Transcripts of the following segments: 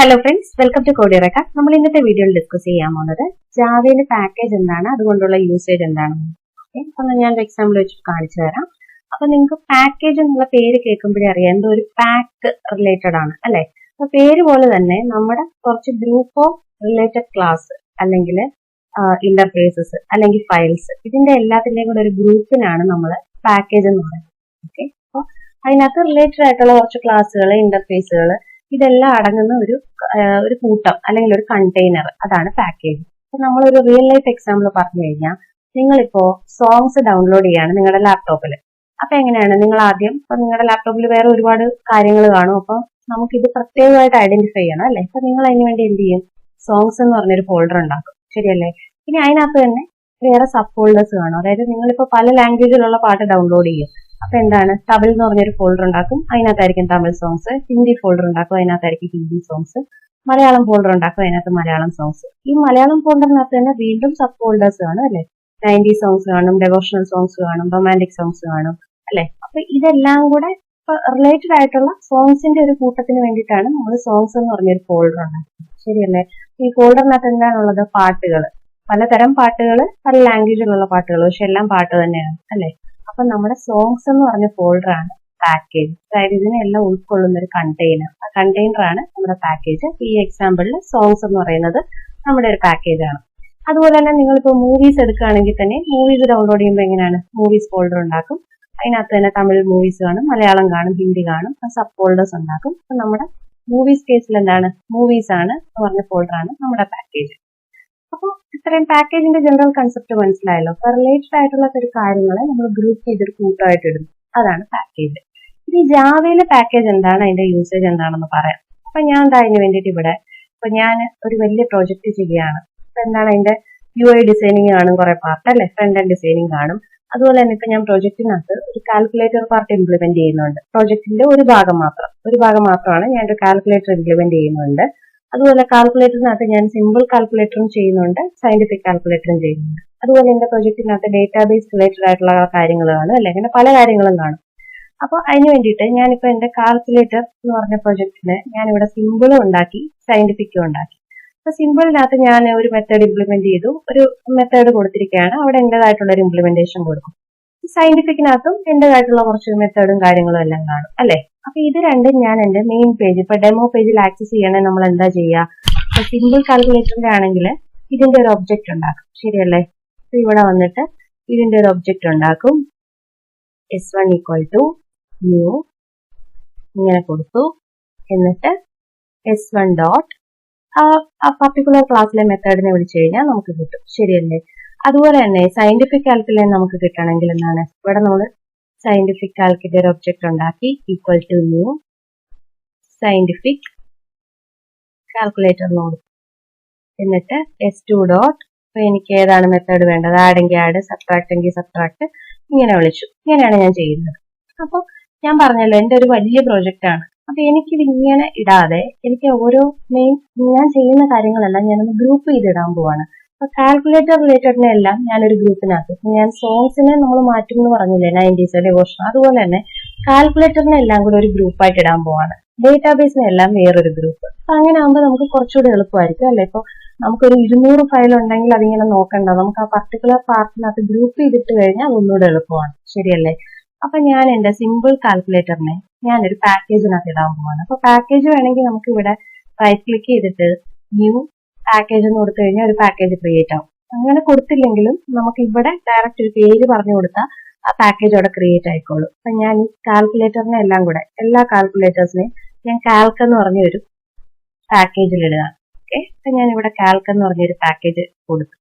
Hello friends, welcome to eureka. നമ്മൾ ഇന്നത്തെ വീഡിയോയിൽ ഡിസ്കസ് ചെയ്യാൻ പോകുന്നത് ജാവയിലെ പാക്കേജ് എന്താണ്, അതുകൊണ്ടുള്ള യൂസേജ് എന്താണെന്ന്. ഓക്കെ, അപ്പൊ ഞാൻ ഒരു എക്സാമ്പിൾ വെച്ച് കാണിച്ചു തരാം. അപ്പൊ നിങ്ങൾക്ക് പാക്കേജ് എന്നുള്ള പേര് കേൾക്കുമ്പോഴേ അറിയാം എന്തോ ഒരു പാക്ക് റിലേറ്റഡ് ആണ് അല്ലെ. അപ്പൊ പേര് പോലെ തന്നെ നമ്മുടെ കുറച്ച് ഗ്രൂപ്പ് ഓഫ് റിലേറ്റഡ് ക്ലാസ് അല്ലെങ്കിൽ ഇന്റർഫേസസ് അല്ലെങ്കിൽ ഫയൽസ്, ഇതിന്റെ എല്ലാത്തിന്റെയും കൂടെ ഒരു ഗ്രൂപ്പിനാണ് നമ്മൾ പാക്കേജ് എന്ന് പറയുന്നത്. ഓക്കെ, അപ്പോൾ അതിനകത്ത് റിലേറ്റഡ് ആയിട്ടുള്ള കുറച്ച് ക്ലാസ്സുകൾ, ഇന്റർഫേസുകൾ, ഇതെല്ലാം അടങ്ങുന്ന ഒരു കൂട്ടം അല്ലെങ്കിൽ ഒരു കണ്ടെയ്നർ, അതാണ് പാക്കേജ്. അപ്പൊ നമ്മളൊരു റിയൽ ലൈഫ് എക്സാമ്പിൾ പറഞ്ഞു കഴിഞ്ഞാൽ, നിങ്ങളിപ്പോ സോങ്സ് ഡൗൺലോഡ് ചെയ്യാണ് നിങ്ങളുടെ ലാപ്ടോപ്പിൽ. അപ്പൊ എങ്ങനെയാണ്, നിങ്ങൾ ആദ്യം ഇപ്പൊ നിങ്ങളുടെ ലാപ്ടോപ്പിൽ വേറെ ഒരുപാട് കാര്യങ്ങൾ കാണും. അപ്പൊ നമുക്കിത് പ്രത്യേകമായിട്ട് ഐഡന്റിഫൈ ചെയ്യണം അല്ലെ. അപ്പൊ നിങ്ങൾ അതിന് വേണ്ടി എന്ത് ചെയ്യും, സോങ്സ് എന്ന് പറഞ്ഞൊരു ഫോൾഡർ ഉണ്ടാക്കും, ശരിയല്ലേ. ഇനി അതിനകത്ത് തന്നെ വേറെ സബ് ഫോൾഡേഴ്സ് കാണും. അതായത് നിങ്ങളിപ്പോ പല ലാംഗ്വേജിലുള്ള പാട്ട് ഡൗൺലോഡ് ചെയ്യും. അപ്പൊ എന്താണ്, തമിഴ് എന്ന് പറഞ്ഞൊരു ഫോൾഡർ ഉണ്ടാക്കും, അതിനകത്തായിരിക്കും തമിഴ് സോങ്സ്. ഹിന്ദി ഫോൾഡർ ഉണ്ടാക്കും, അതിനകത്തായിരിക്കും ഹിന്ദി സോങ്സ്. മലയാളം ഫോൾഡർ ഉണ്ടാക്കും, അതിനകത്ത് മലയാളം സോങ്സ്. ഈ മലയാളം ഫോൾഡറിനകത്ത് തന്നെ വീണ്ടും സബ് ഫോൾഡേഴ്സ് കാണും അല്ലെ. 90 സോങ്സ് കാണും, ഡെവോഷണൽ സോങ്സ് കാണും, റൊമാൻറ്റിക് സോങ്സ് കാണും അല്ലെ. അപ്പൊ ഇതെല്ലാം കൂടെ റിലേറ്റഡ് ആയിട്ടുള്ള സോങ്സിന്റെ ഒരു കൂട്ടത്തിന് വേണ്ടിയിട്ടാണ് നമ്മൾ സോങ്സ് എന്ന് പറഞ്ഞൊരു ഫോൾഡർ ഉണ്ടാക്കുന്നത്, ശരിയല്ലേ. ഈ ഫോൾഡറിനകത്ത് എന്താണുള്ളത്, പാട്ടുകൾ, പലതരം പാട്ടുകൾ, പല ലാംഗ്വേജിലുള്ള പാട്ടുകൾ, പക്ഷെ എല്ലാം പാട്ട് തന്നെയാണ് അല്ലെ. അപ്പൊ നമ്മുടെ സോങ്സ് എന്ന് പറഞ്ഞ ഫോൾഡർ ആണ് പാക്കേജ്. അതായത് ഇതിനെല്ലാം ഉൾക്കൊള്ളുന്ന ഒരു കണ്ടെയ്നർ, ആ കണ്ടെയ്നർ ആണ് നമ്മുടെ പാക്കേജ്. ഈ എക്സാമ്പിളിൽ സോങ്സ് എന്ന് പറയുന്നത് നമ്മുടെ ഒരു പാക്കേജ് ആണ്. അതുപോലെ തന്നെ നിങ്ങളിപ്പോ മൂവീസ് എടുക്കുകയാണെങ്കിൽ തന്നെ, മൂവീസ് ഡൗൺലോഡ് ചെയ്യുമ്പോൾ എങ്ങനെയാണ്, മൂവീസ് ഫോൾഡർ ഉണ്ടാക്കും, അതിനകത്ത് തന്നെ തമിഴ് മൂവീസ് കാണും, മലയാളം കാണും, ഹിന്ദി കാണും, സബ് ഫോൾഡേഴ്സ് ഉണ്ടാക്കും. അപ്പൊ നമ്മുടെ മൂവീസ് കേസിൽ എന്താണ്, മൂവീസ് ആണ് എന്ന് പറഞ്ഞ ഫോൾഡർ ആണ് നമ്മുടെ പാക്കേജ്. അപ്പോൾ ഇത്രയും പാക്കേജിന്റെ ജനറൽ കൺസെപ്റ്റ് മനസ്സിലായല്ലോ. അപ്പൊ റിലേറ്റഡ് ആയിട്ടുള്ള ഒരു കാര്യങ്ങളെ നമ്മൾ ഗ്രൂപ്പ് ചെയ്തൊരു കൂട്ടമായിട്ട് ഇടുന്നു, അതാണ് പാക്കേജ്. ഇനി ജാവയിലെ പാക്കേജ് എന്താണ്, അതിന്റെ യൂസേജ് എന്താണെന്ന് പറയാം. അപ്പൊ ഞാൻ അതിന് വേണ്ടിയിട്ട് ഇവിടെ ഇപ്പൊ ഞാൻ ഒരു വലിയ പ്രോജക്റ്റ് ചെയ്യുകയാണ്. അപ്പൊ എന്താണ്, അതിന്റെ UI ഡിസൈനിങ് കാണും, കുറെ പാർട്ട് അല്ലെ, ഫ്രണ്ട് എൻഡ് ഡിസൈനിങ് കാണും. അതുപോലെ തന്നെ ഇപ്പൊ ഞാൻ പ്രോജക്റ്റിനകത്ത് ഒരു കാൽക്കുലേറ്റർ പാർട്ട് ഇംപ്ലിമെന്റ് ചെയ്യുന്നുണ്ട്. പ്രോജക്റ്റിന്റെ ഒരു ഭാഗം മാത്രമാണ് ഞാൻ ഒരു കാൽക്കുലേറ്റർ ഇംപ്ലിമെന്റ് ചെയ്യുന്നുണ്ട്. അതുപോലെ കാൽക്കുലേറ്ററിനകത്ത് ഞാൻ സിമ്പിൾ കാൽക്കുലേറ്ററും ചെയ്യുന്നുണ്ട്, സയന്റിഫിക് കാൽക്കുലേറ്ററും ചെയ്യുന്നുണ്ട്. അതുപോലെ എന്റെ പ്രൊജക്റ്റിനകത്ത് ഡേറ്റാബേസ് റിലേറ്റഡ് ആയിട്ടുള്ള കാര്യങ്ങൾ കാണും അല്ലെ, അങ്ങനെ പല കാര്യങ്ങളും കാണും. അപ്പൊ അതിന് വേണ്ടിയിട്ട് ഞാനിപ്പോ എന്റെ കാൽക്കുലേറ്റർ എന്ന് പറഞ്ഞ പ്രൊജക്റ്റിന് ഞാനിവിടെ സിമ്പിളും ഉണ്ടാക്കി, സയന്റിഫിക്കും ഉണ്ടാക്കി. അപ്പൊ സിമ്പിളിനകത്ത് ഞാൻ ഒരു മെത്തേഡ് ഇംപ്ലിമെന്റ് ചെയ്തു, ഒരു മെത്തേഡ് കൊടുത്തിരിക്കുകയാണ്, അവിടെ എന്റേതായിട്ടുള്ള ഒരു ഇംപ്ലിമെന്റേഷൻ കൊടുക്കും. സയന്റിഫിക്കിനകത്തും എന്റേതായിട്ടുള്ള കുറച്ച് മെത്തേഡും കാര്യങ്ങളും എല്ലാം കാണും അല്ലെ. അപ്പൊ ഇത് രണ്ടും ഞാൻ എന്റെ മെയിൻ പേജ്, ഇപ്പൊ ഡെമോ പേജിൽ ആക്സസ് ചെയ്യണേ നമ്മൾ എന്താ ചെയ്യുക, ഇപ്പൊ സിമ്പിൾ കാൽക്കുലേറ്ററിന്റെ ആണെങ്കിൽ ഇതിന്റെ ഒരു ഒബ്ജക്റ്റ് ഉണ്ടാക്കും, ശരിയല്ലേ. ഇവിടെ വന്നിട്ട് ഇതിന്റെ ഒരു ഒബ്ജക്റ്റ് ഉണ്ടാക്കും, S1 = new ഇങ്ങനെ കൊടുത്തു. എന്നിട്ട് S1 ഡോട്ട് ആ പർട്ടിക്കുലർ ക്ലാസ്സിലെ മെത്തേഡിനെ വിളിച്ചു കഴിഞ്ഞാൽ നമുക്ക് കിട്ടും, ശരിയല്ലേ. അതുപോലെ തന്നെ സയന്റിഫിക് കാൽക്കുലേ നമുക്ക് കിട്ടണമെങ്കിൽ എന്താണ്, ഇവിടെ നമ്മൾ സയന്റിഫിക് കാൽക്കിന്റെ ഒരു ഒബ്ജക്റ്റ് ഉണ്ടാക്കി, = new സയന്റിഫിക് കാൽക്കുലേറ്റർ നോട്. എന്നിട്ട് S2 ഡോട്ട്, അപ്പൊ എനിക്ക് ഏതാണ് മെത്തേഡ് വേണ്ടത്, ആഡ് എങ്കിൽ ആഡ്, സബ്ട്രാക്ട് എങ്കിൽ സബ്ട്രാക്ട്, ഇങ്ങനെ വിളിച്ചു. ഇങ്ങനെയാണ് ഞാൻ ചെയ്യുന്നത്. അപ്പൊ ഞാൻ പറഞ്ഞല്ലോ എന്റെ ഒരു വലിയ പ്രോജക്റ്റ് ആണ്. അപ്പൊ എനിക്കിത് ഇങ്ങനെ ഇടാതെ എനിക്ക് ഓരോ മെയിൻ ഞാൻ ചെയ്യുന്ന കാര്യങ്ങളെല്ലാം ഞാനൊന്ന് ഗ്രൂപ്പ് ചെയ്തിടാൻ പോവാണ്. അപ്പൊ കാൽക്കുലേറ്റർ റിലേറ്റഡിനെ എല്ലാം ഞാനൊരു ഗ്രൂപ്പിനകത്ത്, ഞാൻ സോങ്സിനെ നമ്മൾ മാറ്റും എന്ന് പറഞ്ഞില്ലേ, 90s ഡെവോഷൻ, അതുപോലെ തന്നെ കാൽക്കുലേറ്ററിനെ എല്ലാം കൂടെ ഒരു ഗ്രൂപ്പായിട്ട് ഇടാൻ പോവാണ്. ഡേറ്റാബേസിനെ എല്ലാം വേറൊരു ഗ്രൂപ്പ്. അപ്പൊ അങ്ങനെ ആകുമ്പോൾ നമുക്ക് കുറച്ചുകൂടി എളുപ്പമായിരിക്കും അല്ലെ. ഇപ്പൊ നമുക്കൊരു 200 ഫയൽ ഉണ്ടെങ്കിൽ അതിങ്ങനെ നോക്കണ്ട, നമുക്ക് ആ പർട്ടിക്കുലർ പാർട്ടിനകത്ത് ഗ്രൂപ്പ് ചെയ്തിട്ട് കഴിഞ്ഞാൽ ഒന്നുകൂടെ എളുപ്പമാണ്, ശരിയല്ലേ. അപ്പൊ ഞാൻ എന്റെ സിമ്പിൾ കാൽക്കുലേറ്ററിനെ ഞാനൊരു പാക്കേജിനകത്ത് ഇടാൻ പോവാണ്. അപ്പൊ പാക്കേജ് വേണമെങ്കിൽ നമുക്ക് ഇവിടെ റൈറ്റ് ക്ലിക്ക് ചെയ്തിട്ട് ന്യൂ പാക്കേജ് എന്ന് കൊടുത്തു കഴിഞ്ഞാൽ ഒരു പാക്കേജ് ക്രിയേറ്റ് ആവും. അങ്ങനെ കൊടുത്തില്ലെങ്കിലും നമുക്ക് ഇവിടെ ഡയറക്റ്റ് ഒരു പേര് പറഞ്ഞു കൊടുത്താൽ ആ പാക്കേജ് അവിടെ ക്രിയേറ്റ് ആയിക്കോളും. അപ്പൊ ഞാൻ ഈ കാൽക്കുലേറ്ററിനെ എല്ലാം കൂടെ, എല്ലാ കാൽക്കുലേറ്റേഴ്സിനെയും ഞാൻ കാൽക്ക് എന്ന് പറഞ്ഞൊരു പാക്കേജിൽ ഇടുകയാണ്. ഓക്കെ, അപ്പൊ ഞാൻ ഇവിടെ കാൽക്ക് എന്ന് പറഞ്ഞൊരു പാക്കേജ് കൊടുത്തു.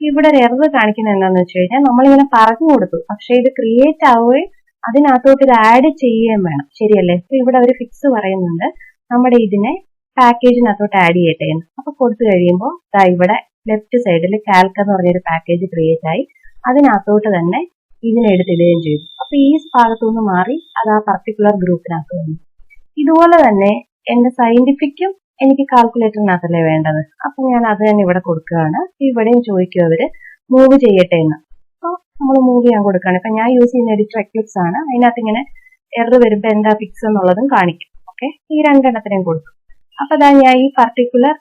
ഇവിടെ ഒരു എറർ കാണിക്കുന്നത് എന്താണെന്ന് വെച്ച് കഴിഞ്ഞാൽ, നമ്മളിങ്ങനെ പറഞ്ഞു കൊടുത്തു, പക്ഷെ ഇത് ക്രിയേറ്റ് ആവുകയും അതിനകത്തോട്ട് ഇത് ആഡ് ചെയ്യുകയും വേണം, ശരിയല്ലേ. അപ്പൊ ഇവിടെ ഒരു ഫിക്സ് പറയുന്നുണ്ട്, നമ്മുടെ ഇതിനെ പാക്കേജിനകത്തോട്ട് ആഡ് ചെയ്യട്ടെ എന്ന്. അപ്പൊ കൊടുത്തു കഴിയുമ്പോൾ ഇവിടെ ലെഫ്റ്റ് സൈഡിൽ കാൽക്ക് എന്ന് പറഞ്ഞൊരു പാക്കേജ് ക്രിയേറ്റ് ആയി, അതിനകത്തോട്ട് തന്നെ ഇതിനെ എടുത്തിടുകയും ചെയ്തു. അപ്പൊ ഈ ഭാഗത്തുനിന്ന് മാറി അത് ആ പർട്ടിക്കുലർ ഗ്രൂപ്പിനകത്ത് വന്നു. ഇതുപോലെ തന്നെ എന്റെ സയന്റിഫിക്കും എനിക്ക് കാൽക്കുലേറ്ററിനകത്തല്ലേ വേണ്ടത്, അപ്പൊ ഞാൻ അത് തന്നെ ഇവിടെ കൊടുക്കുകയാണ്. ഇവിടെയും ചോദിക്കും അവര് മൂവ് ചെയ്യട്ടെ എന്ന്. അപ്പൊ നമ്മൾ മൂവ് ചെയ്യാൻ കൊടുക്കുകയാണ്. ഇപ്പൊ ഞാൻ യൂസ് ചെയ്യുന്ന എഡിറ്റർ എക്ലിപ്സ് ആണ്, അതിനകത്ത് ഇങ്ങനെ എറർ വരുമ്പോ എന്താ ഫിക്സ് എന്നുള്ളതും കാണിക്കും. ഓക്കെ, ഈ രണ്ടെണ്ണത്തിനെയും കൊടുത്തു. അപ്പൊ അതാ ഞാൻ ഈ പർട്ടിക്കുലർ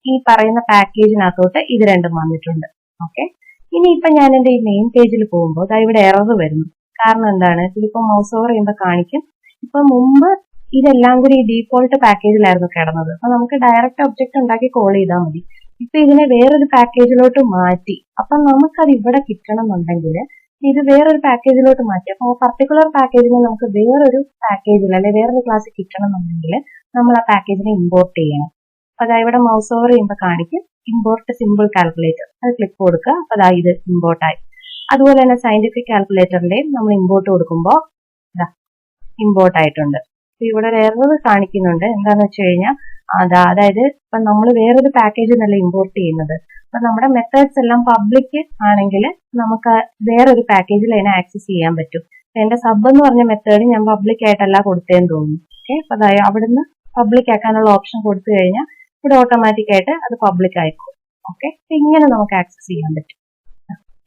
ഈ പറയുന്ന പാക്കേജിനകത്തോട്ട് ഇത് രണ്ടും വന്നിട്ടുണ്ട്. ഓക്കെ, ഇനിയിപ്പൊ ഞാൻ എന്റെ ഈ മെയിൻ പേജിൽ പോകുമ്പോൾ അതാ ഇവിടെ എറർ വരുന്നു. കാരണം എന്താണ്, ഇതിപ്പോ മൗസ് ഓവർ ചെയ്യുമ്പോൾ കാണിക്കും. ഇപ്പൊ മുമ്പ് ഇതെല്ലാം കൂടി ഈ ഡീഫോൾട്ട് പാക്കേജിലായിരുന്നു കിടന്നത്. അപ്പൊ നമുക്ക് ഡയറക്റ്റ് ഒബ്ജക്റ്റ് ഉണ്ടാക്കി കോൾ ചെയ്താൽ മതി. ഇപ്പൊ ഇതിനെ വേറൊരു പാക്കേജിലോട്ട് മാറ്റി. അപ്പൊ നമുക്കത് ഇവിടെ കിട്ടണം എന്നുണ്ടെങ്കിൽ ഇത് വേറൊരു പാക്കേജിലോട്ട് മാറ്റി. അപ്പൊ പർട്ടിക്കുലർ പാക്കേജിനെ നമുക്ക് വേറൊരു പാക്കേജിൽ അല്ലെങ്കിൽ വേറൊരു ക്ലാസ്സിൽ കിട്ടണം എന്നുണ്ടെങ്കിൽ നമ്മൾ ആ പാക്കേജിനെ ഇമ്പോർട്ട് ചെയ്യണം. അതായത് ഇവിടെ മൗസ് ഓവർ ചെയ്യുമ്പോൾ കാണിക്കും ഇമ്പോർട്ട് സിമ്പിൾ കാൽക്കുലേറ്റർ, അത് ക്ലിക്ക് കൊടുക്കുക. അപ്പൊ അതാ ഇത് ഇമ്പോർട്ട് ആയി. അതുപോലെ തന്നെ സയന്റിഫിക് കാൽക്കുലേറ്ററിന്റെയും നമ്മൾ ഇമ്പോർട്ട് കൊടുക്കുമ്പോൾ ഇമ്പോർട്ട് ആയിട്ടുണ്ട്. ഇവിടെ ഒരു എറർ കാണിക്കുന്നുണ്ട്. എന്താന്ന് വെച്ച് കഴിഞ്ഞാൽ അതായത് ഇപ്പൊ നമ്മൾ വേറൊരു പാക്കേജ് നല്ല ഇമ്പോർട്ട് ചെയ്യുന്നത്. അപ്പൊ നമ്മുടെ മെത്തേഡ്സ് എല്ലാം പബ്ലിക് ആണെങ്കിൽ നമുക്ക് വേറൊരു പാക്കേജിൽ അതിനെ ആക്സസ് ചെയ്യാൻ പറ്റും. എന്റെ സബ് എന്ന് പറഞ്ഞ മെത്തേഡ് ഞാൻ പബ്ലിക് ആയിട്ടല്ല കൊടുത്തതെന്ന് തോന്നുന്നു. ഓക്കെ, അപ്പൊ അതായത് അവിടുന്ന് പബ്ലിക് ആക്കാനുള്ള ഓപ്ഷൻ കൊടുത്തു കഴിഞ്ഞാൽ ഇവിടെ ഓട്ടോമാറ്റിക് ആയിട്ട് അത് പബ്ലിക് ആയിക്കോളും. ഓക്കെ, ഇങ്ങനെ നമുക്ക് ആക്സസ് ചെയ്യാൻ പറ്റും.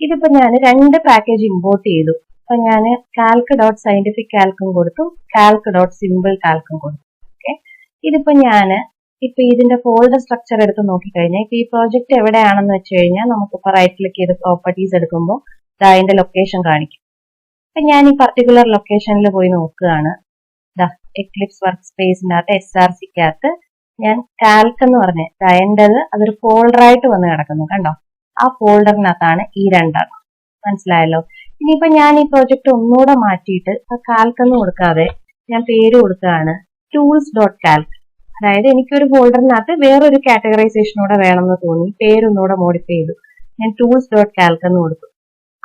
ഇതിപ്പോ ഞാൻ 2 പാക്കേജ് ഇമ്പോർട്ട് ചെയ്തു. അപ്പൊ ഞാൻ കാൽക്ക് ഡോട്ട് സയന്റിഫിക് കാൽക്കും കൊടുത്തു, കാൽക്ക് ഡോട്ട് സിമ്പിൾ കാൽക്കും കൊടുത്തു. ഓക്കെ, ഇതിപ്പോ ഞാൻ ഇതിന്റെ ഫോൾഡർ സ്ട്രക്ചർ എടുത്ത് നോക്കിക്കഴിഞ്ഞാൽ ഇപ്പൊ ഈ പ്രോജക്റ്റ് എവിടെയാണെന്ന് വെച്ച് കഴിഞ്ഞാൽ നമുക്കിപ്പോ റൈറ്റ് ക്ലിക്ക് ചെയ്ത് പ്രോപ്പർട്ടീസ് എടുക്കുമ്പോൾ അതിന്റെ ലൊക്കേഷൻ കാണിക്കും. അപ്പൊ ഞാൻ ഈ പർട്ടിക്കുലർ ലൊക്കേഷനിൽ പോയി നോക്കുകയാണ്. എക്ലിപ്സ് വർക്ക് സ്പേസിനകത്ത് SRCക്കകത്ത് ഞാൻ കാൽക്ക് എന്ന് പറഞ്ഞ എന്റേത് അതൊരു ഫോൾഡറായിട്ട് വന്ന് കിടക്കുന്നു. കണ്ടോ, ആ ഫോൾഡറിനകത്താണ് ഈ 2. മനസ്സിലായല്ലോ. ഇനിയിപ്പോ ഞാൻ ഈ പ്രോജക്റ്റ് ഒന്നുകൂടെ മാറ്റിയിട്ട് ആ കാൽക്ക് എന്ന് കൊടുക്കാതെ ഞാൻ പേര് കൊടുക്കുകയാണ് ടൂൾസ് ഡോട്ട് കാൽക്ക്. അതായത് എനിക്കൊരു ഫോൾഡറിനകത്ത് വേറൊരു കാറ്റഗറൈസേഷനൂടെ വേണമെന്ന് തോന്നി, പേരൊന്നുകൂടെ മോഡിഫൈ ചെയ്തു. ഞാൻ ടൂൾസ് ഡോട്ട് കാൽക്ക് എന്ന് കൊടുത്തു.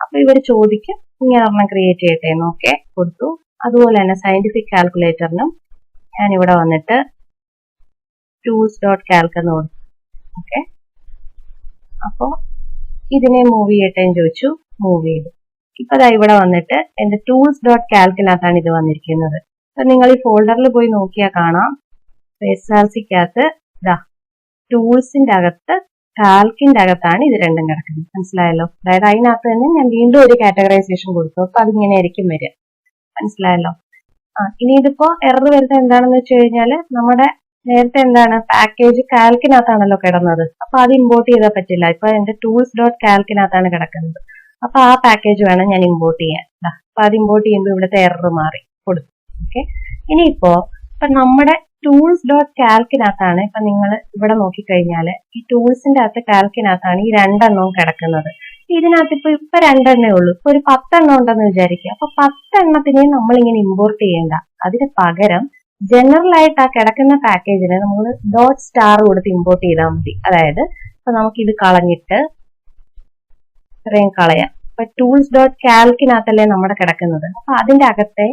അപ്പൊ ഇവർ ചോദിക്കും ഇങ്ങനെ ഒരെണ്ണം ക്രിയേറ്റ് ചെയ്യട്ടെ എന്നൊക്കെ കൊടുത്തു. അതുപോലെ തന്നെ സയന്റിഫിക് കാൽക്കുലേറ്ററിനും ഞാൻ ഇവിടെ വന്നിട്ട് ടൂൾസ് ഡോട്ട് കാൽക്ക് എന്ന് കൊടുത്തു. ഓക്കെ, അപ്പോ ഇതിനെ മൂവ് ചെയ്യട്ടെ എന്ന് ചോദിച്ചു, മൂവ് ചെയ്തു. ഇപ്പൊ ഇവിടെ വന്നിട്ട് എന്റെ ടൂൾസ് ഡോട്ട് കാൽക്കിനകത്താണ് ഇത് വന്നിരിക്കുന്നത്. അപ്പൊ നിങ്ങൾ ഈ ഫോൾഡറിൽ പോയി നോക്കിയാൽ കാണാം SRCക്കകത്ത് ടൂൾസിന്റെ അകത്ത് കാൽക്കിന്റെ അകത്താണ് ഇത് രണ്ടും കിടക്കുന്നത്. മനസ്സിലായല്ലോ. അതായത് അതിനകത്ത് തന്നെ ഞാൻ വീണ്ടും ഒരു കാറ്റഗറൈസേഷൻ കൊടുത്തു. അപ്പൊ അതിങ്ങനെ ആയിരിക്കും വരിക. മനസ്സിലായല്ലോ. ഇനി ഇതിപ്പോ എറർ വരുന്നത് എന്താണെന്ന് വെച്ച് കഴിഞ്ഞാല് നമ്മുടെ നേരത്തെ എന്താണ് പാക്കേജ് കാൽക്കിനകത്താണല്ലോ കിടന്നത്. അപ്പൊ അത് ഇമ്പോർട്ട് ചെയ്താൽ പറ്റില്ല. ഇപ്പൊ എന്റെ ടൂൾസ് ഡോട്ട് കാൽക്കിനകത്താണ് കിടക്കുന്നത്. അപ്പൊ ആ പാക്കേജ് വേണം ഞാൻ ഇമ്പോർട്ട് ചെയ്യാൻ. അപ്പൊ അത് ഇമ്പോർട്ട് ചെയ്യുമ്പോൾ ഇവിടുത്തെ എറർ മാറി കൊടുത്തു. ഓക്കെ, ഇനിയിപ്പോ നമ്മുടെ ടൂൾസ് ഡോട്ട് കാൽക്കിനകത്താണ് ഇപ്പൊ നിങ്ങൾ ഇവിടെ നോക്കിക്കഴിഞ്ഞാല് ഈ ടൂൾസിന്റെ അകത്ത് കാൽക്കിനകത്താണ് ഈ 2 എണ്ണവും കിടക്കുന്നത്. ഇതിനകത്ത് ഇപ്പൊ 2 എണ്ണേ ഉള്ളൂ. ഇപ്പൊ ഒരു 10 എണ്ണം ഉണ്ടെന്ന് വിചാരിക്കുക. അപ്പൊ 10 എണ്ണത്തിനെയും നമ്മൾ ഇങ്ങനെ ഇമ്പോർട്ട് ചെയ്യേണ്ട. അതിന് പകരം ജനറൽ ആയിട്ട് ആ കിടക്കുന്ന പാക്കേജിനെ നമ്മൾ ഡോട്ട് സ്റ്റാർ കൊടുത്ത് ഇമ്പോർട്ട് ചെയ്താൽ മതി. അതായത് ഇപ്പൊ നമുക്ക് ഇത് കളഞ്ഞിട്ട് ഇത്രയും കളയാം. ഇപ്പൊ ടൂൾസ് ഡോട്ട് കാൽക്കിനകത്തല്ലേ നമ്മുടെ കിടക്കുന്നത്. അപ്പൊ അതിന്റെ അകത്തെ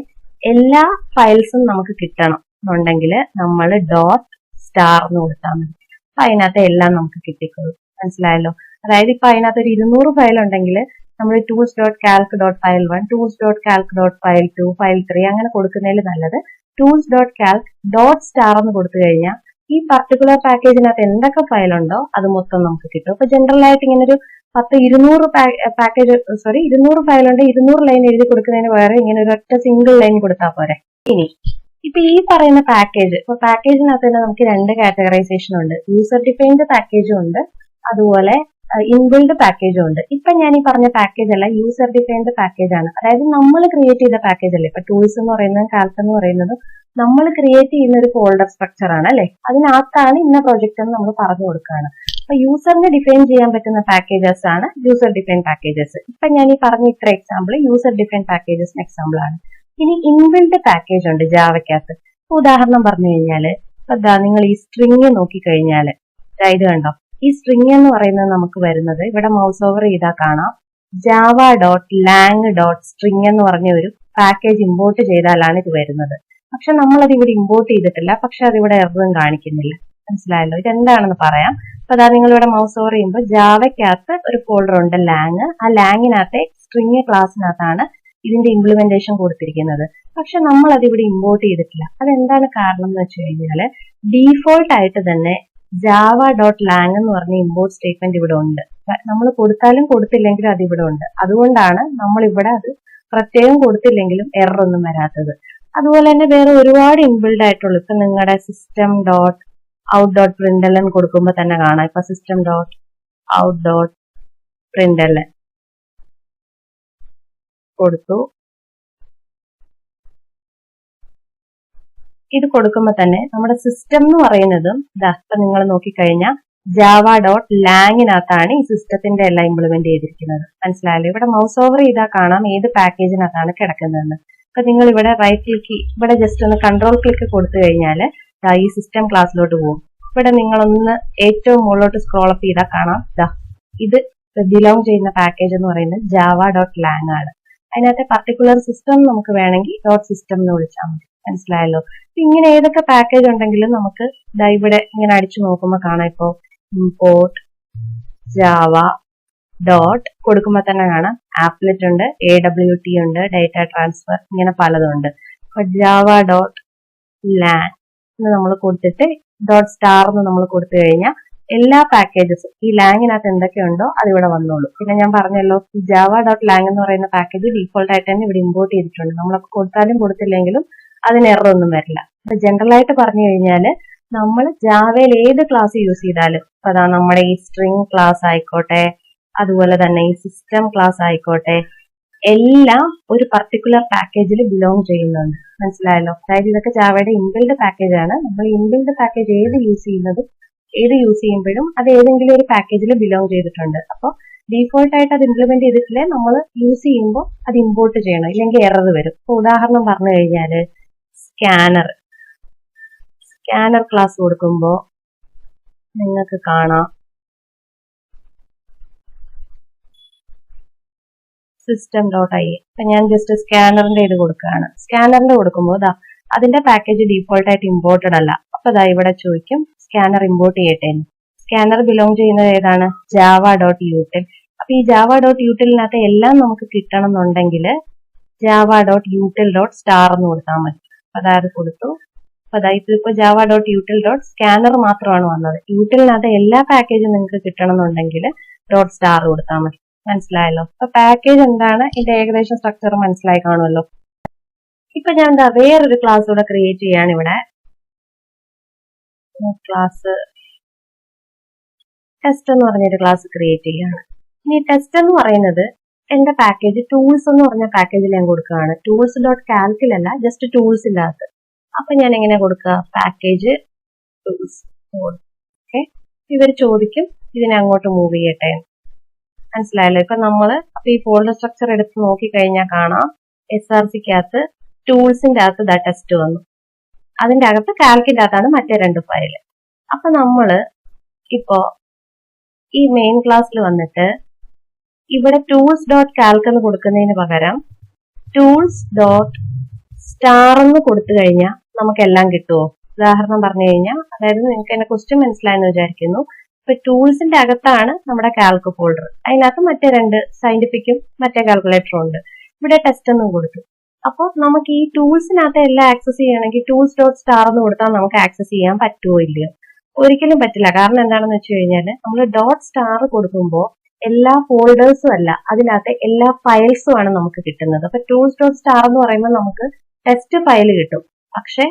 എല്ലാ ഫയൽസും നമുക്ക് കിട്ടണം എന്നുണ്ടെങ്കിൽ നമ്മൾ ഡോട്ട് സ്റ്റാർ എന്ന് കൊടുത്താൽ മതി. അപ്പൊ അതിനകത്ത് എല്ലാം നമുക്ക് കിട്ടിക്കോളും. മനസ്സിലായല്ലോ. അതായത് ഇപ്പൊ അതിനകത്ത് ഒരു 200 ഫയൽ ഉണ്ടെങ്കിൽ നമ്മൾ tools dot Calc dot file 1, tools dot Calc dot file 2, file 3 അങ്ങനെ കൊടുക്കുന്നതിൽ നല്ലത് tools dot Calc dot star എന്ന് കൊടുത്തു കഴിഞ്ഞാൽ ഈ പർട്ടിക്കുലർ പാക്കേജിനകത്ത് എന്തൊക്കെ ഫയൽ ഉണ്ടോ അത് മൊത്തം നമുക്ക് കിട്ടും. അപ്പൊ ജനറൽ ആയിട്ട് ഇങ്ങനെ ഒരു 200 ഫയൽ ഉണ്ട്, 200 ലൈൻ എഴുതി കൊടുക്കുന്നതിന് പകരം ഇങ്ങനെ ഒരു ഒറ്റ സിംഗിൾ ലൈൻ കൊടുത്താൽ പോരെ. ഇനി ഇപ്പൊ ഈ പറയുന്ന പാക്കേജ്, ഇപ്പൊ പാക്കേജിനകത്ത് തന്നെ നമുക്ക് 2 കാറ്റഗറൈസേഷൻ ഉണ്ട്. യൂസർ ഡിഫൈൻഡ് പാക്കേജും ഉണ്ട്, അതുപോലെ ഇൻബിൽഡ് പാക്കേജും ഉണ്ട്. ഇപ്പൊ ഞാൻ ഈ പറഞ്ഞ പാക്കേജ് അല്ല, യൂസർ ഡിഫൈൻഡ് പാക്കേജ് ആണ്. അതായത് നമ്മൾ ക്രിയേറ്റ് ചെയ്ത പാക്കേജ് അല്ലേ. ഇപ്പൊ ടൂൾസ് എന്ന് പറയുന്നത് കാൽക്ക് എന്ന് പറയുന്നത് നമ്മൾ ക്രിയേറ്റ് ചെയ്യുന്ന ഒരു ഫോൾഡർ സ്ട്രക്ചർ ആണ് അല്ലെ. അതിനകത്താണ് ഇന്ന പ്രോജക്റ്റ് എന്ന് നമ്മൾ പറഞ്ഞു കൊടുക്കുകയാണ്. അപ്പൊ യൂസറിന് ഡിഫൈൻ ചെയ്യാൻ പറ്റുന്ന പാക്കേജസ് ആണ് യൂസർ ഡിഫൈൻ പാക്കേജസ്. ഇപ്പൊ ഞാൻ ഈ പറഞ്ഞ ഇത്ര എക്സാമ്പിൾ യൂസർ ഡിഫൈൻ പാക്കേജസിന് എക്സാമ്പിൾ ആണ്. ഇനി ഇൻബിൽഡ് പാക്കേജ് ഉണ്ട് ജാവയ്ക്കകത്ത്. ഉദാഹരണം പറഞ്ഞു കഴിഞ്ഞാല് നിങ്ങൾ ഈ സ്ട്രിങ് നോക്കിക്കഴിഞ്ഞാല് ഇത് കണ്ടോ, ഈ സ്ട്രിങ് എന്ന് പറയുന്നത് നമുക്ക് വരുന്നത് ഇവിടെ മൗസ് ഓവർ ചെയ്താൽ കാണാം Java dot Lang dot string എന്ന് പറഞ്ഞ ഒരു പാക്കേജ് ഇമ്പോർട്ട് ചെയ്താലാണ് ഇത് വരുന്നത്. പക്ഷെ നമ്മളത് ഇവിടെ ഇമ്പോർട്ട് ചെയ്തിട്ടില്ല, പക്ഷെ അതിവിടെ എററും കാണിക്കുന്നില്ല. മനസ്സിലായല്ലോ. ഇതെന്താണെന്ന് പറയാം. അപ്പൊ അതാ നിങ്ങൾ ഇവിടെ മൗസ് ഓവർ ചെയ്യുമ്പോൾ ജാവയ്ക്കകത്ത് ഒരു ഫോൾഡർ ഉണ്ട് ലാങ്. ആ ലാങ്ങിനകത്തെ സ്ട്രിങ് ക്ലാസ്സിനകത്താണ് ഇതിന്റെ ഇംപ്ലിമെന്റേഷൻ കൊടുത്തിരിക്കുന്നത്. പക്ഷെ നമ്മൾ അത് ഇവിടെ ഇമ്പോർട്ട് ചെയ്തിട്ടില്ല. അതെന്താണ് കാരണം എന്ന് വെച്ച് കഴിഞ്ഞാല് ഡീഫോൾട്ട് ആയിട്ട് തന്നെ ജാവ ഡോട്ട് ലാങ് എന്ന് പറഞ്ഞ ഇമ്പോർട്ട് സ്റ്റേറ്റ്മെന്റ് ഇവിടെ ഉണ്ട്. നമ്മൾ കൊടുത്താലും കൊടുത്തില്ലെങ്കിലും അത് ഇവിടെ ഉണ്ട്. അതുകൊണ്ടാണ് നമ്മൾ ഇവിടെ അത് പ്രത്യേകം കൊടുത്തില്ലെങ്കിലും എറർ ഒന്നും വരാത്തത്. അതുപോലെ തന്നെ വേറെ ഒരുപാട് ഇൻബിൽഡ് ആയിട്ടുള്ളൂ. ഇപ്പൊ നിങ്ങളുടെ സിസ്റ്റം ഡോട്ട് ഔട്ട് ഡോട്ട് പ്രിന്റ്എൽഎൻ കൊടുക്കുമ്പോൾ തന്നെ കാണാം. ഇപ്പൊ സിസ്റ്റം ഡോട്ട് ഔട്ട് ഡോട്ട് പ്രിന്റ്എൽഎൻ കൊടുത്തു. ഇത് കൊടുക്കുമ്പോൾ തന്നെ നമ്മുടെ സിസ്റ്റം എന്ന് പറയുന്നതും ഇപ്പൊ നിങ്ങൾ നോക്കിക്കഴിഞ്ഞാൽ ജാവ ഡോട്ട് ലാങ്ങിനകത്താണ് ഈ സിസ്റ്റത്തിന്റെ എല്ലാം ഇംപ്ലിമെന്റ് ചെയ്തിരിക്കുന്നത്. മനസ്സിലായല്ലോ? ഇവിടെ മൗസ് ഓവർ ചെയ്താൽ കാണാം ഏത് പാക്കേജിനകത്താണ് കിടക്കുന്നതെന്ന്. അപ്പൊ നിങ്ങൾ ഇവിടെ റൈറ്റ് ക്ലിക്ക്, ഇവിടെ ജസ്റ്റ് ഒന്ന് കൺട്രോൾ ക്ലിക്ക് കൊടുത്തു കഴിഞ്ഞാൽ ഈ സിസ്റ്റം ക്ലാസ്സിലോട്ട് പോകും. ഇവിടെ നിങ്ങളൊന്ന് ഏറ്റവും മുകളിലോട്ട് സ്ക്രോൾ അപ്പ് ചെയ്താൽ കാണാം ഇത് ബിലോങ് ചെയ്യുന്ന പാക്കേജ് എന്ന് പറയുന്നത് ജാവ ഡോട്ട് ലാങ് ആണ്. അതിനകത്തെ പർട്ടിക്കുലർ സിസ്റ്റം നമുക്ക് വേണമെങ്കിൽ ഡോട്ട് സിസ്റ്റം എന്ന് വിളിച്ചാൽ മതി. മനസ്സിലായല്ലോ? ഇങ്ങനെ ഏതൊക്കെ പാക്കേജ് ഉണ്ടെങ്കിലും നമുക്ക് ഇവിടെ ഇങ്ങനെ അടിച്ചു നോക്കുമ്പോൾ കാണാം. ഇപ്പോ ഇമ്പോർട്ട് ജാവ ഡോട്ട് കൊടുക്കുമ്പോൾ തന്നെ കാണാം ആപ്ലെറ്റ് ഉണ്ട്, AWT ഉണ്ട്, ഡേറ്റ ട്രാൻസ്ഫർ, ഇങ്ങനെ പലതുണ്ട്. അപ്പൊ ജാവ ഡോട്ട് ലാങ് എന്ന് നമ്മൾ കൊടുത്തിട്ട് ഡോട്ട് സ്റ്റാർ എന്ന് നമ്മൾ കൊടുത്തു കഴിഞ്ഞാൽ എല്ലാ പാക്കേജസും ഈ ലാങ്ങിനകത്ത് എന്തൊക്കെയുണ്ടോ അതിവിടെ വന്നോളൂ. പിന്നെ ഞാൻ പറഞ്ഞല്ലോ ജാവ ഡോട്ട് ലാങ് എന്ന് പറയുന്ന പാക്കേജ് ഡീഫോൾട്ട് ആയിട്ട് തന്നെ ഇവിടെ ഇമ്പോർട്ട് ചെയ്തിട്ടുണ്ട്. നമ്മളൊക്കെ കൊടുത്താലും കൊടുത്തില്ലെങ്കിലും അതിന് എറർ ഒന്നും വരില്ല. അപ്പൊ ജനറൽ ആയിട്ട് പറഞ്ഞു കഴിഞ്ഞാൽ നമ്മൾ ജാവയിൽ ഏത് ക്ലാസ് യൂസ് ചെയ്താലും അതാ നമ്മുടെ ഈ സ്ട്രിംഗ് ക്ലാസ് ആയിക്കോട്ടെ, അതുപോലെ തന്നെ ഈ സിസ്റ്റം ക്ലാസ് ആയിക്കോട്ടെ, എല്ലാം ഒരു പർട്ടിക്കുലർ പാക്കേജിൽ ബിലോങ് ചെയ്യുന്നുണ്ട്. മനസ്സിലായല്ലോ? അതായത് ഇതൊക്കെ ജാവയുടെ ഇൻബിൽഡ് പാക്കേജ് ആണ്. നമ്മൾ ഇൻബിൽഡ് പാക്കേജ് ഏത് യൂസ് ചെയ്യുമ്പോഴും അത് ഏതെങ്കിലും ഒരു പാക്കേജിൽ ബിലോങ് ചെയ്തിട്ടുണ്ട്. അപ്പോൾ ഡീഫോൾട്ട് ആയിട്ട് അത് ഇംപ്ലിമെന്റ് ചെയ്തിട്ടില്ലേ നമ്മൾ യൂസ് ചെയ്യുമ്പോൾ അത് ഇമ്പോർട്ട് ചെയ്യണം, ഇല്ലെങ്കിൽ എറർ വരും. ഇപ്പൊ ഉദാഹരണം പറഞ്ഞു കഴിഞ്ഞാൽ സ്കാനർ ക്ലാസ് കൊടുക്കുമ്പോൾ നിങ്ങൾക്ക് കാണാം സിസ്റ്റം ഡോട്ട് ഐ. ഞാൻ ജസ്റ്റ് സ്കാനറിന്റെ ഇത് കൊടുക്കുകയാണ്. സ്കാനറിന്റെ കൊടുക്കുമ്പോൾ അതിന്റെ പാക്കേജ് ഡീഫോൾട്ട് ആയിട്ട് ഇമ്പോർട്ടഡ് അല്ല. അപ്പൊ ഇവിടെ ചോദിക്കും സ്കാനർ ഇമ്പോർട്ട് ചെയ്യട്ടെ. സ്കാനർ ബിലോങ് ചെയ്യുന്നത് ഏതാണ്? Java dot util. അപ്പൊ ഈ ജാവ ഡോട്ട് യൂട്ടിലിനകത്ത് എല്ലാം നമുക്ക് കിട്ടണം എന്നുണ്ടെങ്കിൽ Java dot util dot star എന്ന് കൊടുത്താൽ മതി. അതായത് കൊടുത്തു. അപ്പൊ ഇപ്പൊ Java dot util dot scanner മാത്രമാണ് വന്നത്. യൂട്ടിലിനകത്ത് എല്ലാ പാക്കേജും നിങ്ങൾക്ക് കിട്ടണം എന്നുണ്ടെങ്കിൽ ഡോട്ട് സ്റ്റാർ കൊടുത്താൽ മതി. മനസ്സിലായല്ലോ? അപ്പൊ പാക്കേജ് എന്താണ്, ഇതിന്റെ ഏകദേശം സ്ട്രക്ചർ മനസ്സിലായി കാണുമല്ലോ. ഇപ്പൊ ഞാൻ വേറൊരു ക്ലാസ് കൂടെ ക്രിയേറ്റ് ചെയ്യാണ്. ഇവിടെ ക്ലാസ് ടെസ്റ്റ് എന്ന് പറഞ്ഞൊരു ക്ലാസ് ക്രിയേറ്റ് ചെയ്യാണ്. ഇനി ടെസ്റ്റ് എന്ന് പറയുന്നത് എന്റെ പാക്കേജ് ടൂൾസ് എന്ന് പറഞ്ഞ പാക്കേജിൽ ഞാൻ കൊടുക്കുകയാണ്. ടൂൾസ് ഡോട്ട് കാൽക്കിലല്ല, ജസ്റ്റ് ടൂൾസിന്റെ അകത്ത്. അപ്പൊ ഞാൻ എങ്ങനെ കൊടുക്കുക? Package tools. ഓക്കെ, ഇവർ ചോദിക്കും ഇതിനെ അങ്ങോട്ട് മൂവ് ചെയ്യട്ടെ. മനസ്സിലായല്ലോ? ഇപ്പൊ അപ്പൊ ഈ ഫോൾഡർ സ്ട്രക്ചർ എടുത്ത് നോക്കിക്കഴിഞ്ഞാൽ കാണാം SRCക്കകത്ത് ടൂൾസിന്റെ അകത്ത് ടെസ്റ്റ് വന്നു. അതിന്റെ അകത്ത് കാൽക്കിന്റെ അകത്താണ് മറ്റേ രണ്ട് ഫയല്. അപ്പൊ ഇപ്പോ ഈ മെയിൻ ക്ലാസ്സിൽ വന്നിട്ട് ഇവിടെ ടൂൾസ് ഡോട്ട് കാൽക്ക് എന്ന് കൊടുക്കുന്നതിന് പകരം ടൂൾസ് ഡോട്ട് സ്റ്റാർ എന്ന് കൊടുത്തു കഴിഞ്ഞാൽ നമുക്കെല്ലാം കിട്ടുമോ? ഉദാഹരണം പറഞ്ഞു കഴിഞ്ഞാൽ, അതായത് നിങ്ങൾക്ക് എന്റെ ക്വസ്റ്റ്യൻ മനസ്സിലായെന്ന് വിചാരിക്കുന്നു. ഇപ്പൊ ടൂൾസിന്റെ അകത്താണ് നമ്മുടെ കാൽക്ക് ഫോൾഡർ. അതിനകത്ത് മറ്റേ രണ്ട് സയന്റിഫിക്കും മറ്റേ കാൽക്കുലേറ്ററും ഉണ്ട്. ഇവിടെ ടെസ്റ്റ് എന്നും കൊടുത്തു. അപ്പോൾ നമുക്ക് ഈ ടൂൾസിനകത്ത് എല്ലാം ആക്സസ് ചെയ്യണമെങ്കിൽ ടൂൾസ് ഡോട്ട് സ്റ്റാർ എന്ന് കൊടുത്താൽ നമുക്ക് ആക്സസ് ചെയ്യാൻ പറ്റുമോ ഇല്ലയോ? ഒരിക്കലും പറ്റില്ല. കാരണം എന്താണെന്ന് വെച്ച് കഴിഞ്ഞാൽ നമ്മൾ ഡോട്ട് സ്റ്റാർ കൊടുക്കുമ്പോൾ എല്ലാ ഫോൾഡേഴ്സും അല്ല, അതിനകത്ത് എല്ലാ ഫയൽസും ആണ് നമുക്ക് കിട്ടുന്നത്. അപ്പൊ ടൂൾസ് ഡോട്ട് സ്റ്റാർ എന്ന് പറയുമ്പോൾ നമുക്ക് ടെസ്റ്റ് ഫയൽ കിട്ടും. പക്ഷെ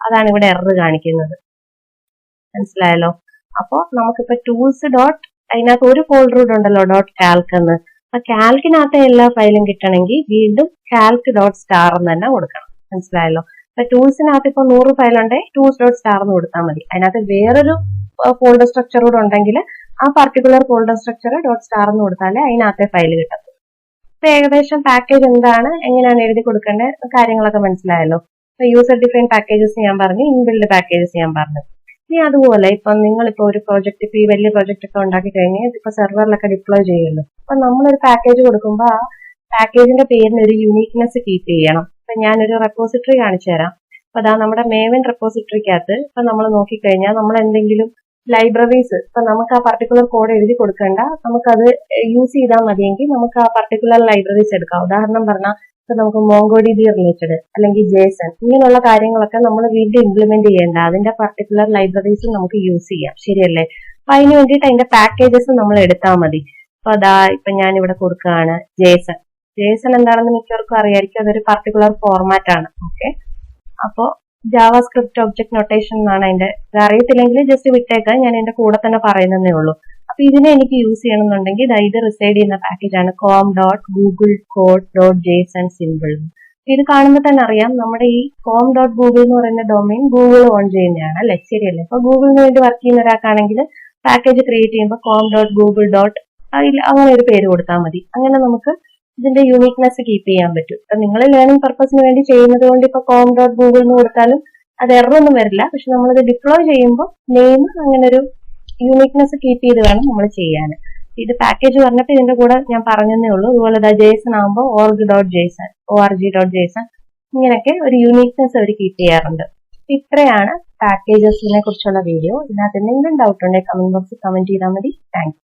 അതാണ് ഇവിടെ എറർ കാണിക്കുന്നത്. മനസ്സിലായല്ലോ? അപ്പോ നമുക്കിപ്പോ ടൂൾസ് ഡോട്ട് അതിനകത്ത് ഒരു ഫോൾഡർ കൂടെ ഉണ്ടല്ലോ ഡോട്ട് കാൽക്ക് എന്ന്. ആ കാൽക്കിനകത്തെ എല്ലാ ഫയലും കിട്ടണമെങ്കിൽ വീണ്ടും കാൽക്ക് ഡോട്ട് സ്റ്റാർ എന്ന് തന്നെ കൊടുക്കണം. മനസ്സിലായല്ലോ? അപ്പൊ ടൂൾസിനകത്ത് ഇപ്പൊ 100 ഫയലുണ്ടെങ്കിൽ ടൂൾസ് ഡോട്ട് സ്റ്റാർ എന്ന് കൊടുത്താൽ മതി. അതിനകത്ത് വേറൊരു ഫോൾഡർ സ്ട്രക്ചർ കൂടെ ഉണ്ടെങ്കിൽ ആ particular folder structure dot star എന്ന് കൊടുത്താലേ അതിനകത്തെ ഫയൽ കിട്ടത്തുള്ളൂ. ഇപ്പൊ ഏകദേശം പാക്കേജ് എന്താണ്, എങ്ങനെയാണ് എഴുതി കൊടുക്കേണ്ട കാര്യങ്ങളൊക്കെ മനസ്സിലായല്ലോ. ഇപ്പൊ യൂസർ ഡിഫൈൻ പാക്കേജസ് ഞാൻ പറഞ്ഞു, ഇൻബിൽഡ് പാക്കേജസ് ഞാൻ പറഞ്ഞു. ഇനി അതുപോലെ ഇപ്പൊ നിങ്ങളിപ്പോ ഒരു പ്രോജക്റ്റ്, ഇപ്പൊ ഈ വലിയ പ്രോജക്റ്റ് ഒക്കെ ഉണ്ടാക്കി കഴിഞ്ഞാൽ ഇപ്പൊ സെർവറിലൊക്കെ ഡിപ്ലോയ് ചെയ്യുമല്ലോ. അപ്പൊ നമ്മളൊരു പാക്കേജ് കൊടുക്കുമ്പോൾ ആ പാക്കേജിന്റെ പേരിന് ഒരു യൂണീക്നെസ് കീപ്പ് ചെയ്യണം. ഇപ്പൊ ഞാനൊരു റെപ്പോസിറ്ററി കാണിച്ചു തരാം. അപ്പൊ നമ്മുടെ മേവൻ റെപ്പോസിറ്ററിക്കകത്ത് ഇപ്പൊ നമ്മൾ നോക്കിക്കഴിഞ്ഞാൽ നമ്മൾ എന്തെങ്കിലും ലൈബ്രറീസ്, ഇപ്പൊ നമുക്ക് ആ പർട്ടിക്കുലർ കോഡ് എഴുതി കൊടുക്കേണ്ട, നമുക്കത് യൂസ് ചെയ്താൽ മതിയെങ്കിൽ നമുക്ക് ആ പർട്ടിക്കുലർ ലൈബ്രറീസ് എടുക്കാം. ഉദാഹരണം പറഞ്ഞാൽ ഇപ്പൊ നമുക്ക് MongoDB റിലേറ്റഡ് അല്ലെങ്കിൽ JSON ഇങ്ങനെയുള്ള കാര്യങ്ങളൊക്കെ നമ്മൾ വീണ്ടും ഇംപ്ലിമെന്റ് ചെയ്യേണ്ട, അതിന്റെ പർട്ടിക്കുലർ ലൈബ്രറീസ് നമുക്ക് യൂസ് ചെയ്യാം. ശരിയല്ലേ? അപ്പൊ അതിന് വേണ്ടിയിട്ട് അതിന്റെ പാക്കേജസ് നമ്മൾ എടുത്താൽ മതി. അപ്പൊ ഇപ്പൊ ഞാൻ ഇവിടെ കൊടുക്കുകയാണ് JSON എന്താണെന്ന് മിക്കവർക്കും അറിയായിരിക്കും. അതൊരു പർട്ടിക്കുലർ ഫോർമാറ്റ് ആണ്. ഓക്കെ, അപ്പോ ജാവാസ്ക്രിപ്റ്റ് ഒബ്ജക്ട് നൊട്ടേഷൻ എന്നാണ് അതിന്റെ. ഇത് അറിയത്തില്ലെങ്കിൽ ജസ്റ്റ് വിട്ടേക്കാൻ, ഞാൻ എന്റെ കൂടെ തന്നെ പറയുന്നതേ ഉള്ളൂ. അപ്പൊ ഇതിനെ എനിക്ക് യൂസ് ചെയ്യണമെന്നുണ്ടെങ്കിൽ ഇത് റിസൈഡ് ചെയ്യുന്ന പാക്കേജ് ആണ് com.google.code.json സിമ്പിൾ. ഇത് കാണുമ്പോൾ തന്നെ അറിയാം നമ്മുടെ ഈ com.google എന്ന് പറയുന്ന ഡൊമൈൻ ഗൂഗിൾ ഓൺ ചെയ്യുന്നതാണ് അല്ലെ, ശരിയല്ലേ? അപ്പൊ ഗൂഗിളിന് വേണ്ടി വർക്ക് ചെയ്യുന്ന ഒരാൾക്കാണെങ്കിൽ പാക്കേജ് ക്രിയേറ്റ് ചെയ്യുമ്പോൾ com.google. അങ്ങനെ ഒരു പേര് കൊടുത്താൽ മതി. അങ്ങനെ നമുക്ക് ഇതിന്റെ യൂണിക്നെസ് കീപ്പ് ചെയ്യാൻ പറ്റും. അപ്പൊ നിങ്ങൾ ലേണിംഗ് പർപ്പസിന് വേണ്ടി ചെയ്യുന്നത് കൊണ്ട് ഇപ്പൊ com.google എന്ന് കൊടുത്താലും അത് എററൊന്നും വരില്ല. പക്ഷെ നമ്മളിത് ഡിപ്ലോയ് ചെയ്യുമ്പോൾ നെയിം അങ്ങനെ ഒരു യൂണിക്നെസ് കീപ്പ് ചെയ്ത് വേണം നമ്മൾ ചെയ്യാൻ. ഇത് പാക്കേജ് പറഞ്ഞപ്പോൾ ഇതിന്റെ കൂടെ ഞാൻ പറഞ്ഞതേ ഉള്ളൂ. അതുപോലെ ജേസൺ ആകുമ്പോൾ org.json ഇങ്ങനെയൊക്കെ ഒരു യൂണിക്നെസ് അവർ കീപ്പ് ചെയ്യാറുണ്ട്. ഇത്രയാണ് പാക്കേജസിനെ കുറിച്ചുള്ള വീഡിയോ. ഇതിനകത്ത് എന്തെങ്കിലും ഡൗട്ട് ഉണ്ടെങ്കിൽ കമന്റ് ബോക്സിൽ കമന്റ് ചെയ്താൽ മതി. Thank you.